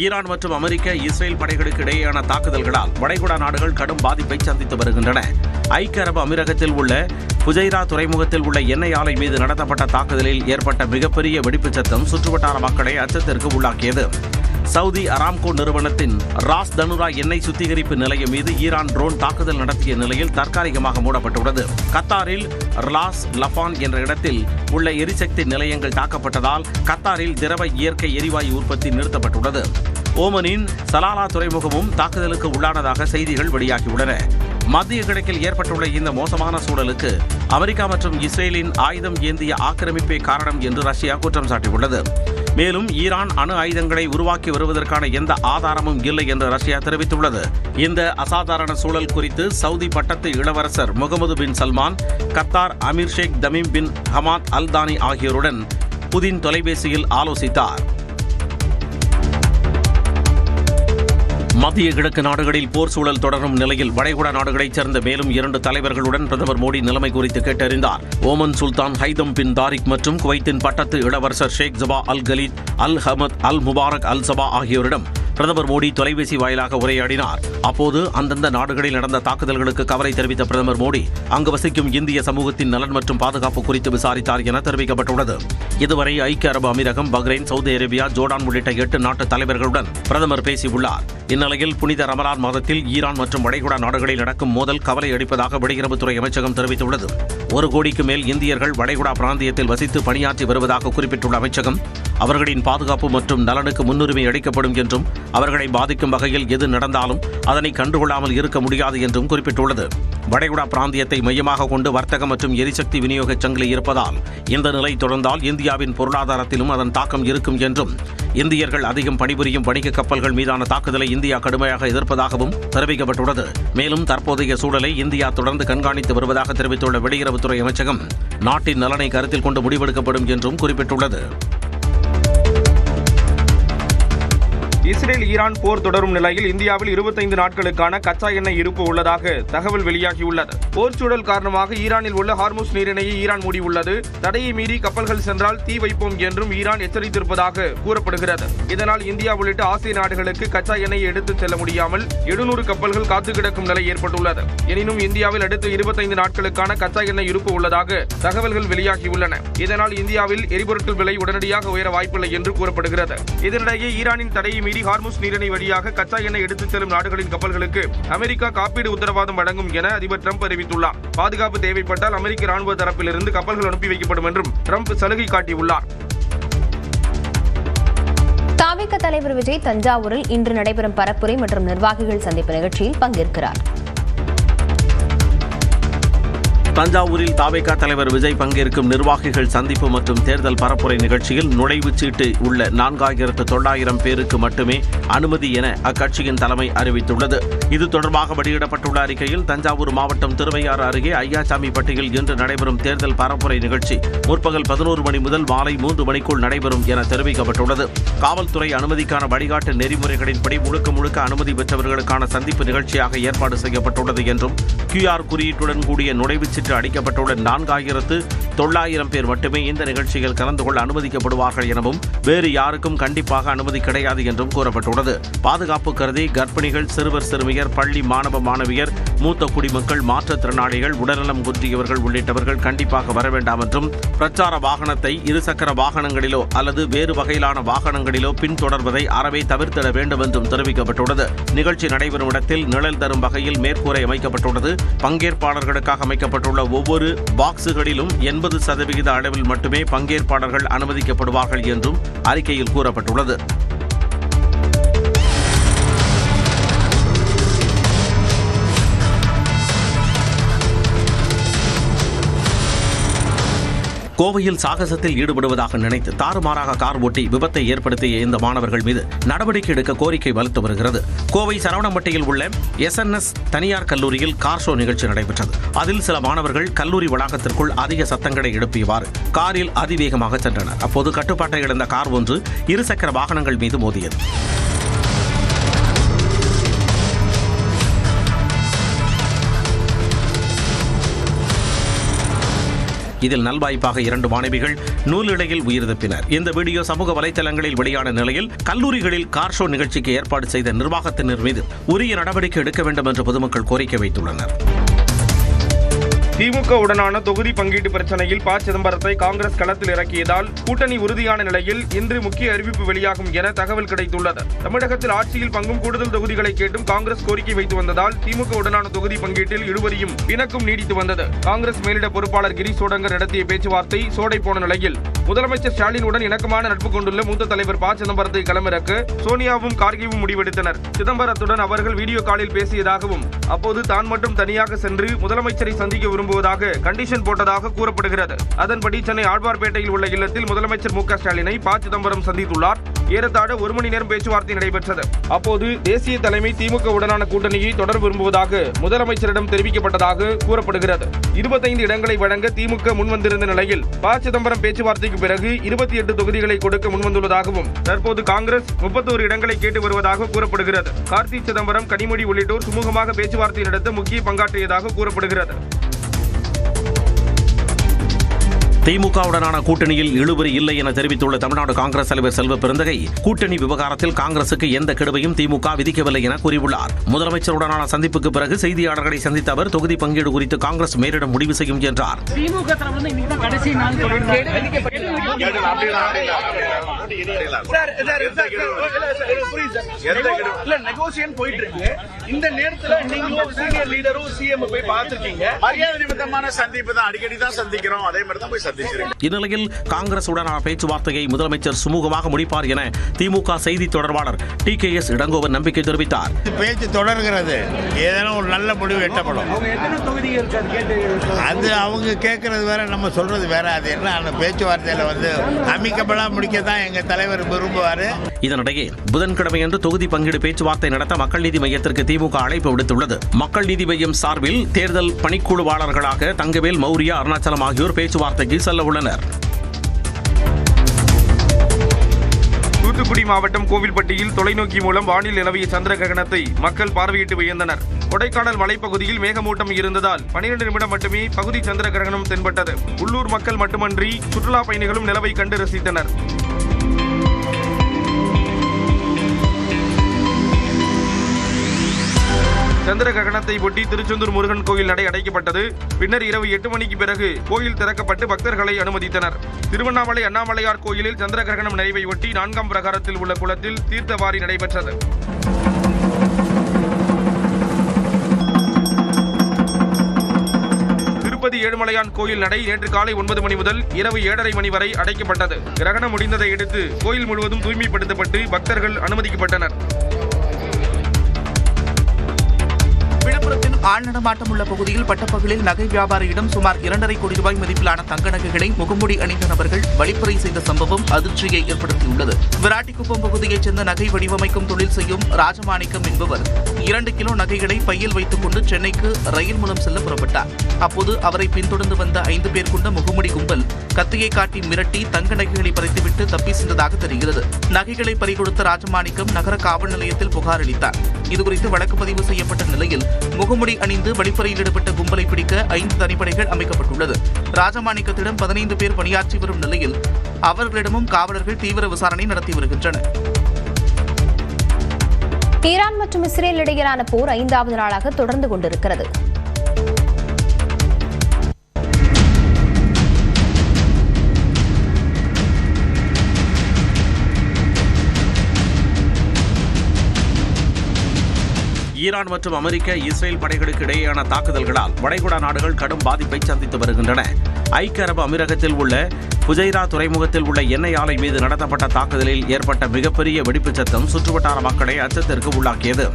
Iran மற்றும் அமெரிக்க Israel படைகளுக்கு இடையேயான தாக்குதல்களால் வளைகுடா நாடுகள் கடும் பாதிப்பை சந்தித்து வருகின்றன. ஐக்கிய அரபு அமீரகத்தில் உள்ள புஜைரா துறைமுகத்தில் உள்ள எண்ணெய் ஆலை மீது நடத்தப்பட்ட தாக்குதலில் ஏற்பட்ட மிகப்பெரிய வெடிப்புச் சத்தம் சுற்றுவட்டார மக்களை அச்சத்திற்கு உள்ளாக்கியது. சவுதி அராம்கோ நிறுவனத்தின் ராஸ் தனுரா எண்ணெய் சுத்திகரிப்பு நிலையம் மீது ஈரான் ட்ரோன் தாக்குதல் நடத்திய நிலையில் தற்காலிகமாக மூடப்பட்டுள்ளது. கத்தாரில் ராஸ் லஃபான் என்ற இடத்தில் உள்ள எரிசக்தி நிலையங்கள் தாக்கப்பட்டதால் கத்தாரில் திரவ இயற்கை எரிவாயு உற்பத்தி நிறுத்தப்பட்டுள்ளது. ஓமனின் சலாலா துறைமுகமும் தாக்குதலுக்கு உள்ளானதாக செய்திகள் வெளியாகியுள்ளன. மத்திய கிழக்கில் ஏற்பட்டுள்ள இந்த மோசமான சூழலுக்கு அமெரிக்கா மற்றும் இஸ்ரேலின் ஆயுதம் ஏந்திய ஆக்கிரமிப்பே காரணம் என்று ரஷ்யா குற்றம் சாட்டியுள்ளது. மேலும் ஈரான் அணு ஆயுதங்களை உருவாக்கி வருவதற்கான எந்த ஆதாரமும் இல்லை என்று ரஷ்யா தெரிவித்துள்ளது. இந்த அசாதாரண சூழல் குறித்து சவுதி பட்டத்து இளவரசர் முகமது பின் சல்மான், கத்தார் அமீர் Sheikh Tamim bin Hamad Al Thani ஆகியோருடன் புதின் தொலைபேசியில் ஆலோசித்தார். மத்திய கிழக்கு நாடுகளில் போர் சூழல் தொடரும் நிலையில் வளைகுடா நாடுகளைச் சேர்ந்த மேலும் 2 தலைவர்களுடன் பிரதமர் மோடி நிலைமை குறித்து கேட்டறிந்தார். ஓமன் சுல்தான் ஹைதம் பின் தாரிக் மற்றும் குவைத்தின் பட்டத்து இளவரசர் ஷேக் ஜபா அல் கலீத் அல் ஹமத் அல் முபாரக் அல் சபா ஆகியோரிடம் பிரதமர் மோடி தொலைபேசி வாயிலாக உரையாடினார். அப்போது அந்தந்த நாடுகளில் நடந்த தாக்குதல்களுக்கு கவலை தெரிவித்த பிரதமர் மோடி அங்கு வசிக்கும் இந்திய சமூகத்தின் நலன் மற்றும் பாதுகாப்பு குறித்து விசாரித்தார் என தெரிவிக்கப்பட்டுள்ளது. இதுவரை ஐக்கிய அரபு அமீரகம், பஹ்ரைன், சவுதி அரேபியா, ஜோர்டான் உள்ளிட்ட 8 நாட்டு தலைவர்களுடன் பிரதமர் பேசியுள்ளார். இந்நிலையில் புனித ரமலான் மாதத்தில் ஈரான் மற்றும் வளைகுடா நாடுகளில் நடக்கும் மோதல் கவலை அளிப்பதாக வெளியுறவுத்துறை அமைச்சகம் தெரிவித்துள்ளது. 1 கோடிக்கு மேல் இந்தியர்கள் வளைகுடா பிராந்தியத்தில் வசித்து பணியாற்றி வருவதாக குறிப்பிட்டுள்ள அமைச்சகம், அவர்களின் பாதுகாப்பு மற்றும் நலனுக்கு முன்னுரிமை அளிக்கப்படும் என்றும் அவர்களை பாதிக்கும் வகையில் எது நடந்தாலும் அதனை கண்டுகொள்ளாமல் இருக்க முடியாது என்றும் குறிப்பிட்டுள்ளது. வளைகுடா பிராந்தியத்தை மையமாக கொண்டு வர்த்தக மற்றும் எரிசக்தி விநியோக சங்கிலி இருப்பதால் இந்த நிலை தொடர்ந்தால் இந்தியாவின் பொருளாதாரத்திலும் அதன் தாக்கம் இருக்கும் என்றும், இந்தியர்கள் அதிகம் பணிபுரியும் வணிக கப்பல்கள் மீதான தாக்குதலை இந்தியா கடுமையாக எதிர்ப்பதாகவும் தெரிவிக்கப்பட்டுள்ளது. மேலும் தற்போதைய சூழலை இந்தியா தொடர்ந்து கண்காணித்து வருவதாக தெரிவித்துள்ள வெளியுறவுத்துறை அமைச்சகம், நாட்டின் நலனை கருத்தில் கொண்டு முடிவெடுக்கப்படும் என்றும் குறிப்பிட்டுள்ளது. இஸ்ரேல் ஈரான் போர் தொடரும் நிலையில் இந்தியாவில் 25 நாட்களுக்கான கச்சா எண்ணெய் இருப்பு உள்ளதாக தகவல் வெளியாகியுள்ளது. போர் சூழல் காரணமாக ஈரானில் உள்ள ஹார்முஸ் நீரிணையை ஈரான் மூடியுள்ளது. தடையை மீறி கப்பல்கள் சென்றால் தீ வைப்போம் என்றும் ஈரான் எச்சரித்திருப்பதாக கூறப்படுகிறது. இதனால் இந்தியா உள்ளிட்ட ஆசிய நாடுகளுக்கு கச்சா எண்ணெயை எடுத்துச் செல்ல முடியாமல் 700 கப்பல்கள் காத்து கிடக்கும் நிலை ஏற்பட்டுள்ளது. எனினும் இந்தியாவில் அடுத்த 25 நாட்களுக்கான கச்சா எண்ணெய் இருப்பு உள்ளதாக தகவல்கள் வெளியாகியுள்ளன. இதனால் இந்தியாவில் எரிபொருட்கள் விலை உடனடியாக உயர வாய்ப்பில்லை என்று கூறப்படுகிறது. இதனிடையே ஈரானின் தடையை ஹார்முஸ் நீரிணை வழியாக கச்சா எண்ணெய் எடுத்துச் செல்லும் நாடுகளின் கப்பல்களுக்கு அமெரிக்கா காப்பீடு உத்தரவாதம் வழங்கும் என அதிபர் டிரம்ப் அறிவித்துள்ளார். பாதுகாப்பு தேவைப்பட்டால் அமெரிக்க ராணுவ தரப்பிலிருந்து கப்பல்கள் அனுப்பி வைக்கப்படும் என்றும் டிரம்ப் சலுகை காட்டியுள்ளார். தவிக தலைவர் விஜய் தஞ்சாவூரில் இன்று நடைபெறும் பரப்புரை மற்றும் நிர்வாகிகள் சந்திப்பு நிகழ்ச்சியில் பங்கேற்கிறார். தஞ்சாவூரில் தவிக தலைவர் விஜய் பங்கேற்கும் நிர்வாகிகள் சந்திப்பு மற்றும் தேர்தல் பரப்புரை நிகழ்ச்சியில் நுழைவுச் சீட்டு உள்ள 4900 பேருக்கு மட்டுமே அனுமதி என அக்கட்சியின் தலைமை அறிவித்துள்ளது. இது தொடர்பாக வெளியிடப்பட்டுள்ள அறிக்கையில், தஞ்சாவூர் மாவட்டம் திருவையாறு அருகே ஐயாசாமிப்பட்டியில் இன்று நடைபெறும் தேர்தல் பரப்புரை நிகழ்ச்சி முற்பகல் 11 மணி முதல் மாலை 3 மணிக்குள் நடைபெறும் என தெரிவிக்கப்பட்டுள்ளது. காவல்துறை அனுமதிக்கான வழிகாட்டு நெறிமுறைகளின்படி முழுக்க அனுமதி பெற்றவர்களுக்கான சந்திப்பு நிகழ்ச்சியாக ஏற்பாடு செய்யப்பட்டுள்ளது என்றும், QR குறியீட்டுடன் கூடிய நுழைவுச் அடிக்கப்பட்டுள்ள 4900 பேர் மட்டுமே இந்த நிகழ்ச்சியில் கலந்து கொள்ள அனுமதிக்கப்படுவார்கள் எனவும், வேறு யாருக்கும் கண்டிப்பாக அனுமதி கிடையாது என்றும் கூறப்பட்டுள்ளது. பாதுகாப்பு கருதி கர்ப்பிணிகள், சிறுவர் சிறுமியர், பள்ளி மாணவ மாணவியர், மூத்த குடிமக்கள், மாற்றுத்திறனாளிகள், உடல்நலம் குன்றியவர்கள் உள்ளிட்டவர்கள் கண்டிப்பாக வர வேண்டாம் என்றும், பிரச்சார வாகனத்தை இருசக்கர வாகனங்களிலோ அல்லது வேறு வகையிலான வாகனங்களிலோ பின்தொடர்வதை அறவே தவிர்த்திட வேண்டும் என்றும் தெரிவிக்கப்பட்டுள்ளது. நிகழ்ச்சி நடைபெறும் இடத்தில் நிழல் தரும் வகையில் மேற்கூரை அமைக்கப்பட்டுள்ளது. பங்கேற்பாளர்களுக்காக அமைக்கப்பட்டுள்ள ஒவ்வொரு பாக்ஸுகளிலும் 80% அளவில் மட்டுமே பங்கேற்பாளர்கள் அனுமதிக்கப்படுவார்கள் என்றும் அறிக்கையில் கூறப்பட்டுள்ளது. கோவையில் சாகசத்தில் ஈடுபடுவதாக நினைத்து தாறுமாறாக கார் ஓட்டி விபத்தை ஏற்படுத்திய இந்த மாணவர்கள் மீது நடவடிக்கை எடுக்க கோரிக்கை வலுத்து வருகிறது. கோவை சரவணம்பட்டியில் உள்ள SNS தனியார் கல்லூரியில் கார் ஷோ நிகழ்ச்சி நடைபெற்றது. அதில் சில மாணவர்கள் கல்லூரி வளாகத்திற்குள் அதிக சத்தங்களை எழுப்பியவாறு காரில் அதிவேகமாக சென்றனர். அப்போது கட்டுப்பாட்டை இழந்த கார் ஒன்று இருசக்கர வாகனங்கள் மீது மோதியது. இதில் நல்வாய்ப்பாக 2 மாணவிகள் நூலிழையில் உயிர் தப்பினர். இந்த வீடியோ சமூக வலைதளங்களில் வெளியான நிலையில் கல்லூரிகளில் கார் ஷோ நிகழ்ச்சிக்கு ஏற்பாடு செய்த நிர்வாகத்தினர் மீது உரிய நடவடிக்கை எடுக்க வேண்டும் என்று பொதுமக்கள் கோரிக்கை வைத்துள்ளனர். திமுக உடனான தொகுதி பங்கீட்டு பிரச்சனையில் ப. சிதம்பரத்தை காங்கிரஸ் களத்தில் இறக்கியதால் கூட்டணி உறுதியான நிலையில் இன்று முக்கிய அறிவிப்பு வெளியாகும் என தகவல் கிடைத்துள்ளது. தமிழகத்தில் ஆட்சியில் பங்கும் கூடுதல் தொகுதிகளை கேட்டும் காங்கிரஸ் கோரிக்கை வைத்து வந்ததால் திமுக உடனான தொகுதி பங்கீட்டில் இழுவரியும் பிணக்கும் நீடித்து வந்தது. காங்கிரஸ் மேலிட பொறுப்பாளர் கிரீஷ் சோடங்கர் நடத்திய பேச்சுவார்த்தை சோடை போன நிலையில் முதலமைச்சர் ஸ்டாலினுடன் இணக்கமான நட்பு கொண்டுள்ள மூத்த தலைவர் ப. சிதம்பரத்தை களமிறக்க சோனியாவும் கார்கேவும் முடிவெடுத்தனர். சிதம்பரத்துடன் அவர்கள் வீடியோ காலில் பேசியதாகவும் அப்போது தான் மட்டும் தனியாக சென்று முதலமைச்சரை சந்திக்க விரும்புவதாக கண்டிஷன் போட்டதாக கூறப்படுகிறது. அதன்படி சென்னை ஆழ்வார்பேட்டையில் உள்ள இல்லத்தில் முதலமைச்சர் மு.க. ஸ்டாலினை ப. சிதம்பரம் சந்தித்துள்ளார். ஏறத்தாழ 1 மணி நேரம் பேச்சுவார்த்தை நடைபெற்றது. அப்போது தேசிய தலைமை திமுக உடனான கூட்டணியை தொடர விரும்புவதாக முதலமைச்சரிடம் தெரிவிக்கப்பட்டதாக கூறப்படுகிறது. 25 இடங்களை வழங்க திமுக முன்வந்திருந்த நிலையில் ப. சிதம்பரம் பேச்சுவார்த்தைக்கு பிறகு 28 தொகுதிகளை கொடுக்க முன்வந்துள்ளதாகவும் தற்போது காங்கிரஸ் 31 இடங்களை கேட்டு வருவதாக கூறப்படுகிறது. கார்த்தி சிதம்பரம், கனிமொழி உள்ளிட்டோர் சுமூகமாக பேச்சுவார்த்தை நடத்த முக்கிய பங்காற்றியதாக கூறப்படுகிறது. திமுகவுடனான கூட்டணியில் இழுபறி இல்லை என தெரிவித்துள்ள தமிழ்நாடு காங்கிரஸ் தலைவர் செல்வ பெருந்தகை, கூட்டணி விவகாரத்தில் காங்கிரசுக்கு எந்த கெடுவையும் திமுக விதிக்கவில்லை என கூறியுள்ளார். முதலமைச்சருடனான சந்திப்புக்கு பிறகு செய்தியாளர்களை சந்தித்த அவர் தொகுதி பங்கீடு குறித்து காங்கிரஸ் மேலிடம் முடிவு செய்யும் என்றார். இந்த நேரத்துல நீங்களும் சீனியர் லீடரும் சிஎம் போய் பார்த்திருக்கீங்க. மரியாதை நிமித்தமான சந்திப்பு தான், அடிக்கடி தான் சந்திக்கிறோம். அதே மாதிரி தான் போய் சந்திச்சிருக்கோம். இந்நிலையில் காங்கிரசுடனான பேச்சுவார்த்தையை முதலமைச்சர் சுமூகமாக முடிப்பார் என திமுக செய்தி தொடர்பாளர் TKS இளங்கோவன் நம்பிக்கை தெரிவித்தார். பேச்சு தொடர்கிறது, ஏதேனும் ஒரு நல்ல முடிவு எட்டப்படும். அது அவங்க கேட்கறது வேற, நம்ம சொல்றது வேற. அது என்ன, அந்த பேச்சுவார்த்தையில அமிக்கபலா முடிக்கத்தான் எங்க தலைவர் விரும்புவாரு. இதனிடையே புதன்கிழமையன்று தொகுதி பங்கீடு பேச்சுவார்த்தை நடத்த மக்கள் நீதி மையத்திற்கு திமுக அழைப்பு விடுத்துள்ளது. மக்கள் நீதி மையம் சார்பில் தேர்தல் பணிக்குழுவாளர்களாக தங்கவேல், மௌரியா, அருணாச்சலம் ஆகியோர் பேச்சுவார்த்தைக்கு செல்ல உள்ளனர். தூத்துக்குடி மாவட்டம் கோவில்பட்டியில் தொலைநோக்கி மூலம் வானில் நிலவிய சந்திர கிரகணத்தை மக்கள் பார்வையிட்டு வியந்தனர். கொடைக்கானல் மலைப்பகுதியில் மேகமூட்டம் இருந்ததால் 12 நிமிடம் மட்டுமே பகுதி சந்திர கிரகணம் தென்பட்டது. உள்ளூர் மக்கள் மட்டுமன்றி சுற்றுலா பயணிகளும் நிலவை கண்டு ரசித்தனர். சந்திர கிரகணத்தை ஒட்டி திருச்செந்தூர் முருகன் கோயில் நடை அடைக்கப்பட்டது. பின்னர் இரவு 8 மணிக்கு பிறகு கோயில் திறக்கப்பட்டு பக்தர்களை அனுமதித்தனர். திருவண்ணாமலை அண்ணாமலையார் கோயிலில் சந்திர கிரகணம் நிறைவை ஒட்டி 4ஆம் பிரகாரத்தில் உள்ள குளத்தில் தீர்த்தவாரி நடைபெற்றது. திருப்பதி ஏழுமலையான் கோயில் நடை நேற்று காலை 9 மணி முதல் இரவு 7:30 மணி வரை அடைக்கப்பட்டது. கிரகணம் முடிந்ததை அடுத்து கோயில் முழுவதும் தூய்மைப்படுத்தப்பட்டு பக்தர்கள் அனுமதிக்கப்பட்டனர். விழுப்புரத்தின் ஆள் நடமாட்டம் உள்ள பகுதியில் பட்டப்பகலில் நகை வியாபாரியிடம் சுமார் 2.5 கோடி ரூபாய் மதிப்பிலான தங்க நகைகளை முகமூடி அணிந்த நபர்கள் வழிப்பறை செய்த சம்பவம் அதிர்ச்சியை ஏற்படுத்தியுள்ளது. விராட்டிக்குப்பம் பகுதியைச் சேர்ந்த நகை வடிவமைக்கும் தொழில் செய்யும் ராஜமாணிக்கம் என்பவர் 2 கிலோ நகைகளை பையில் வைத்துக் கொண்டு சென்னைக்கு ரயில் மூலம் செல்ல புறப்பட்டார். அப்போது அவரை பின்தொடர்ந்து வந்த 5 பேர் கொண்ட முகமூடி கும்பல் கத்தியை காட்டி மிரட்டி தங்க நகைகளை பறித்துவிட்டு தப்பி சென்றதாக தெரிகிறது. நகைகளை பறிகொடுத்த ராஜமாணிக்கம் நகர காவல் நிலையத்தில் புகார் அளித்தார். இதுகுறித்து வழக்கு பதிவு செய்யப்பட்ட நிலையில் முகமுடி அணிந்து வழிப்பறையில் ஈடுபட்ட கும்பலை பிடிக்க 5 தனிப்படைகள் அமைக்கப்பட்டுள்ளது. ராஜமாணிக்கத்திடம் 15 பேர் பணியாற்றி வரும் நிலையில் அவர்களிடமும் காவலர்கள் தீவிர விசாரணை நடத்தி வருகின்றனர். ஈரான் மற்றும் இஸ்ரேல் இடையிலான போர் 5வது நாளாக தொடர்ந்து கொண்டிருக்கிறது. ஈரான் மற்றும் அமெரிக்க, இஸ்ரேல் படைகளுக்கு இடையேயான தாக்குதல்களால் வளைகுடா நாடுகள் கடும் பாதிப்பை சந்தித்து வருகின்றன. ஐக்கிய அரபு அமீரகத்தில் உள்ள புஜைரா துறைமுகத்தில் உள்ள எண்ணெய் ஆலை மீது நடத்தப்பட்ட தாக்குதலில் ஏற்பட்ட மிகப்பெரிய வெடிப்புச் சத்தம் சுற்றுவட்டார மக்களை அச்சத்திற்கு உள்ளாக்கியது.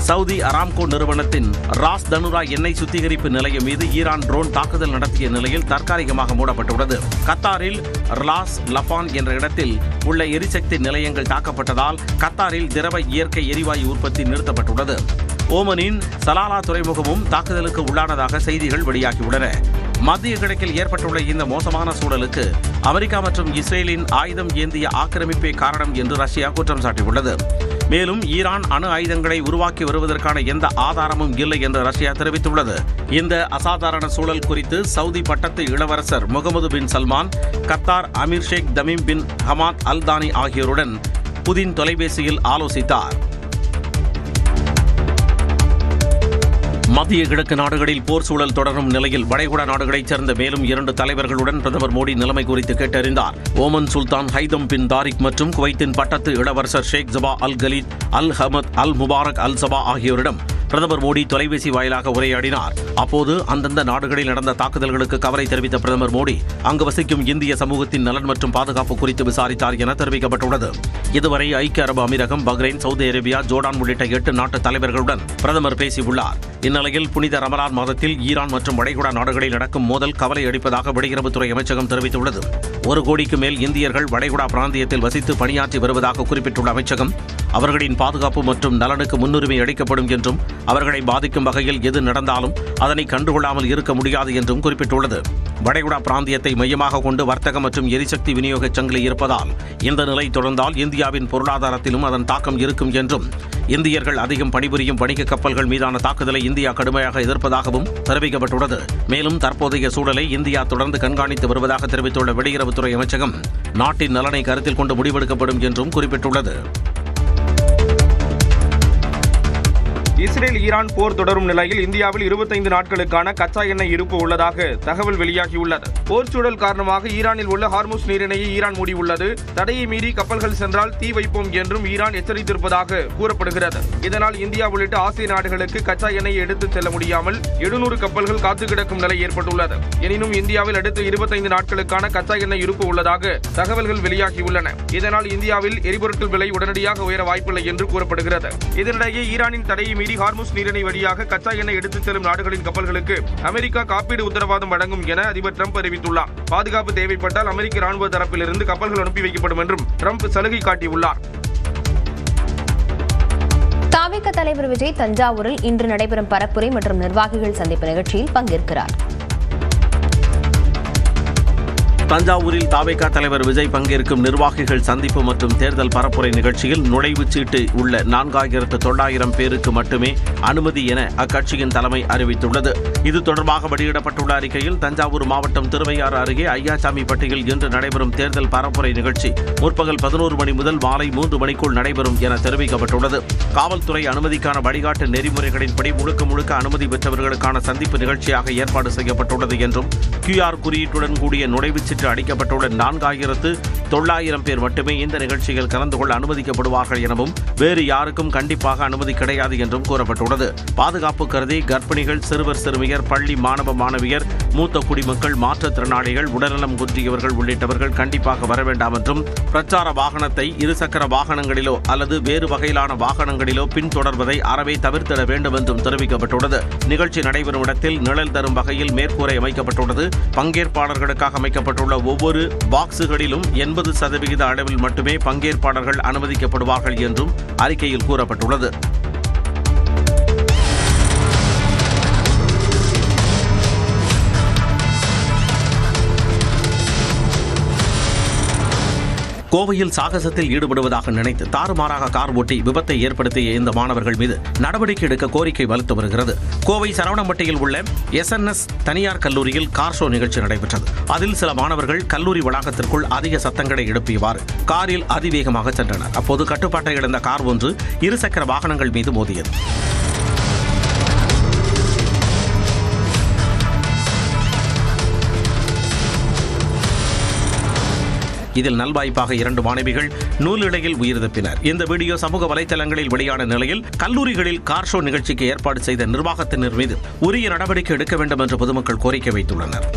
சவுதி அராம்கோ நிறுவனத்தின் ராஸ் தனுரா எண்ணெய் சுத்திகரிப்பு நிலையம் மீது ஈரான் ட்ரோன் தாக்குதல் நடத்திய நிலையில் தற்காலிகமாக மூடப்பட்டுள்ளது. கத்தாரில் ராஸ் லபான் என்ற இடத்தில் உள்ள எரிசக்தி நிலையங்கள் தாக்கப்பட்டதால் கத்தாரில் திரவ இயற்கை எரிவாயு உற்பத்தி நிறுத்தப்பட்டுள்ளது. ஓமனின் சலாலா துறைமுகமும் தாக்குதலுக்கு உள்ளானதாக செய்திகள் வெளியாகியுள்ளன. மத்திய கிழக்கில் ஏற்பட்டுள்ள இந்த மோசமான சூழலுக்கு அமெரிக்கா மற்றும் இஸ்ரேலின் ஆயுதம் ஏந்திய ஆக்கிரமிப்பே காரணம் என்று ரஷ்யா குற்றம் சாட்டியுள்ளது. மேலும் ஈரான் அணு ஆயுதங்களை உருவாக்கி வருவதற்கான எந்த ஆதாரமும் இல்லை என்று ரஷ்யா தெரிவித்துள்ளது. இந்த அசாதாரண சூழல் குறித்து சவுதி பட்டத்து இளவரசர் முகமது பின் சல்மான், கத்தார் அமீர் Sheikh Tamim bin Hamad Al Thani ஆகியோருடன் புதின் தொலைபேசியில் ஆலோசித்தார். மத்திய கிழக்கு நாடுகளில் போர் சூழல் தொடரும் நிலையில் வளைகுடா நாடுகளைச் சேர்ந்த மேலும் 2 தலைவர்களுடன் பிரதமர் மோடி நிலைமை குறித்து கேட்டறிந்தார். ஓமன் சுல்தான் ஹைதம் பின் தாரிக் மற்றும் குவைத்தின் பட்டத்து இளவரசர் ஷேக் ஜபா அல் கலீத் அல் ஹமத் அல் முபாரக் அல் சபா ஆகியோரிடம் பிரதமர் மோடி தொலைபேசி வாயிலாக உரையாடினார். அப்போது அந்தந்த நாடுகளில் நடந்த தாக்குதல்களுக்கு கவலை தெரிவித்த பிரதமர் மோடி அங்கு வசிக்கும் இந்திய சமூகத்தின் நலன் மற்றும் பாதுகாப்பு குறித்து விசாரித்தார் என தெரிவிக்கப்பட்டுள்ளது. இதுவரை ஐக்கிய அரபு அமீரகம், பஹ்ரைன், சவுதி அரேபியா, ஜோர்டான் உள்ளிட்ட 8 நாட்டு தலைவர்களுடன் பிரதமர் பேசியுள்ளார். இந்நிலையில் புனித ரமலான் மாதத்தில் ஈரான் மற்றும் வளைகுடா நாடுகளில் நடக்கும் மோதல் கவலை அளிப்பதாக வெளியுறவுத்துறை அமைச்சகம் தெரிவித்துள்ளது. 1 கோடிக்கு மேல் இந்தியர்கள் வளைகுடா பிராந்தியத்தில் வசித்து பணியாற்றி வருவதாக குறிப்பிட்டுள்ள அமைச்சகம், அவர்களின் பாதுகாப்பு மற்றும் நலனுக்கு முன்னுரிமை அளிக்கப்படும் என்றும் அவர்களை பாதிக்கும் வகையில் எது நடந்தாலும் அதனை கண்டுகொள்ளாமல் இருக்க முடியாது என்றும் குறிப்பிட்டுள்ளது. வளைகுடா பிராந்தியத்தை மையமாக கொண்டு வர்த்தக மற்றும் எரிசக்தி விநியோக சங்கிலி இருப்பதால் இந்த நிலை தொடர்ந்தால் இந்தியாவின் பொருளாதாரத்திலும் அதன் தாக்கம் இருக்கும் என்றும், இந்தியர்கள் அதிகம் பணிபுரியும் வணிக கப்பல்கள் மீதான தாக்குதலை இந்தியா கடுமையாக எதிர்ப்பதாகவும் தெரிவிக்கப்பட்டுள்ளது. மேலும் தற்போதைய சூழலை இந்தியா தொடர்ந்து கண்காணித்து வருவதாக தெரிவித்துள்ள வெளியுறவுத்துறை அமைச்சகம், நாட்டின் நலனை கருத்தில் கொண்டு முடிவெடுக்கப்படும் என்றும் குறிப்பிட்டுள்ளது. இஸ்ரேல் ஈரான் போர் தொடரும் நிலையில் இந்தியாவில் 25 நாட்களுக்கான கச்சா எண்ணெய் இருப்பு உள்ளதாக தகவல் வெளியாகியுள்ளது. போர் சூழல் காரணமாக ஈரானில் உள்ள ஹார்முஸ் நீரிணையை ஈரான் மூடியுள்ளது. தடையை மீறி கப்பல்கள் சென்றால் தீ வைப்போம் என்றும் ஈரான் எச்சரித்திருப்பதாக கூறப்படுகிறது. இதனால் இந்தியா உள்ளிட்ட ஆசிய நாடுகளுக்கு கச்சா எண்ணெயை எடுத்துச் செல்ல முடியாமல் 700 கப்பல்கள் காத்து கிடக்கும் நிலை ஏற்பட்டுள்ளது. எனினும் இந்தியாவில் அடுத்த 25 நாட்களுக்கான கச்சா எண்ணெய் இருப்பு உள்ளதாக தகவல்கள் வெளியாகியுள்ளன. இதனால் இந்தியாவில் எரிபொருட்கள் விலை உடனடியாக உயர வாய்ப்பில்லை என்று கூறப்படுகிறது. இதனிடையே ஈரானின் தடையை மீறி ஹார்முஸ் நீரிணை வழியாக கச்சா எண்ணெய் எடுத்துச் செல்லும் நாடுகளின் கப்பல்களுக்கு அமெரிக்கா காப்பீடு உத்தரவாதம் வழங்கும் என அதிபர் டிரம்ப் அறிவித்துள்ளார். பாதுகாப்பு தேவைப்பட்டால் அமெரிக்க ராணுவ தரப்பிலிருந்து கப்பல்கள் அனுப்பி வைக்கப்படும் என்றும் டிரம்ப் சலுகை காட்டியுள்ளார். தாவேகா தலைவர் விஜய் தஞ்சாவூரில் இன்று நடைபெறும் பரப்புரை மற்றும் நிர்வாகிகள் சந்திப்பு நிகழ்ச்சியில் பங்கேற்கிறார். தஞ்சாவூரில் தாவேகா தலைவர் விஜய் பங்கேற்கும் நிர்வாகிகள் சந்திப்பு மற்றும் தேர்தல் பரப்புரை நிகழ்ச்சியில் நுழைவுச் சீட்டு உள்ள 4900 பேருக்கு மட்டுமே அனுமதி என அக்கட்சியின் தலைமை அறிவித்துள்ளது. இது தொடர்பாக வெளியிடப்பட்டுள்ள அறிக்கையில், தஞ்சாவூர் மாவட்டம் திருவையாறு அருகே ஐயாசாமிப்பட்டியில் இன்று நடைபெறும் தேர்தல் பரப்புரை நிகழ்ச்சி முற்பகல் 11 மணி முதல் மாலை 3 மணிக்குள் நடைபெறும் என தெரிவிக்கப்பட்டுள்ளது. காவல்துறை அனுமதிக்கான வழிகாட்டு நெறிமுறைகளின்படி முழுக்க அனுமதி பெற்றவர்களுக்கான சந்திப்பு நிகழ்ச்சியாக ஏற்பாடு செய்யப்பட்டுள்ளது என்றும், QR குறியீட்டுடன் கூடிய நுழைவுச் அளிக்கப்பட்டுள்ள 4900 பேர் மட்டுமே இந்த நிகழ்ச்சியில் கலந்து கொள்ள அனுமதிக்கப்படுவார்கள் எனவும், வேறு யாருக்கும் கண்டிப்பாக அனுமதி கிடையாது என்றும் கூறப்பட்டுள்ளது. பாதுகாப்பு கருதி கர்ப்பிணிகள், சிறுவர் சிறுமியர், பள்ளி மாணவ மாணவியர், மூத்த குடிமக்கள், மாற்றுத்திறனாளிகள், உடல்நலம் குன்றியவர்கள் உள்ளிட்டவர்கள் கண்டிப்பாக வர வேண்டாம் என்றும், பிரச்சார வாகனத்தை இருசக்கர வாகனங்களிலோ அல்லது வேறு வகையிலான வாகனங்களிலோ பின்தொடர்வதை அறவே தவிர்த்திட வேண்டும் என்றும் தெரிவிக்கப்பட்டுள்ளது. நிகழ்ச்சி நடைபெறும் இடத்தில் நிழல் தரும் வகையில் மேற்கூரை அமைக்கப்பட்டுள்ளது. பங்கேற்பாளர்களுக்காக அமைக்கப்பட்டுள்ள ஒவ்வொரு பாக்ஸுகளிலும் 80% அளவில் மட்டுமே பங்கேற்பாளர்கள் அனுமதிக்கப்படுவார்கள் என்றும் அறிக்கையில் கூறப்பட்டுள்ளது. கோவையில் சாகசத்தில் ஈடுபடுவதாக நினைத்து தாறுமாறாக கார் ஓட்டி விபத்தை ஏற்படுத்திய இந்த மாணவர்கள் மீது நடவடிக்கை எடுக்க கோரிக்கை வலுத்து வருகிறது. கோவை சரவணம்பட்டியில் உள்ள SNS தனியார் கல்லூரியில் கார் ஷோ நிகழ்ச்சி நடைபெற்றது. அதில் சில மாணவர்கள் கல்லூரி வளாகத்திற்குள் அதிக சத்தங்களை எழுப்பியவாறு காரில் அதிவேகமாக சென்றனர். அப்போது கட்டுப்பாட்டை இழந்த கார் ஒன்று இருசக்கர வாகனங்கள் மீது மோதியது. இதில் நல்வாய்ப்பாக 2 மாணவிகள் நூலிழையில் உயிர் தப்பினர். இந்த வீடியோ சமூக வலைதளங்களில் வெளியான நிலையில், கல்லூரிகளில் கார் ஷோ நிகழ்ச்சிக்கு ஏற்பாடு செய்த நிர்வாகத்தினர் மீது உரிய நடவடிக்கை எடுக்க வேண்டும் என்று பொதுமக்கள் கோரிக்கை வைத்துள்ளனர்.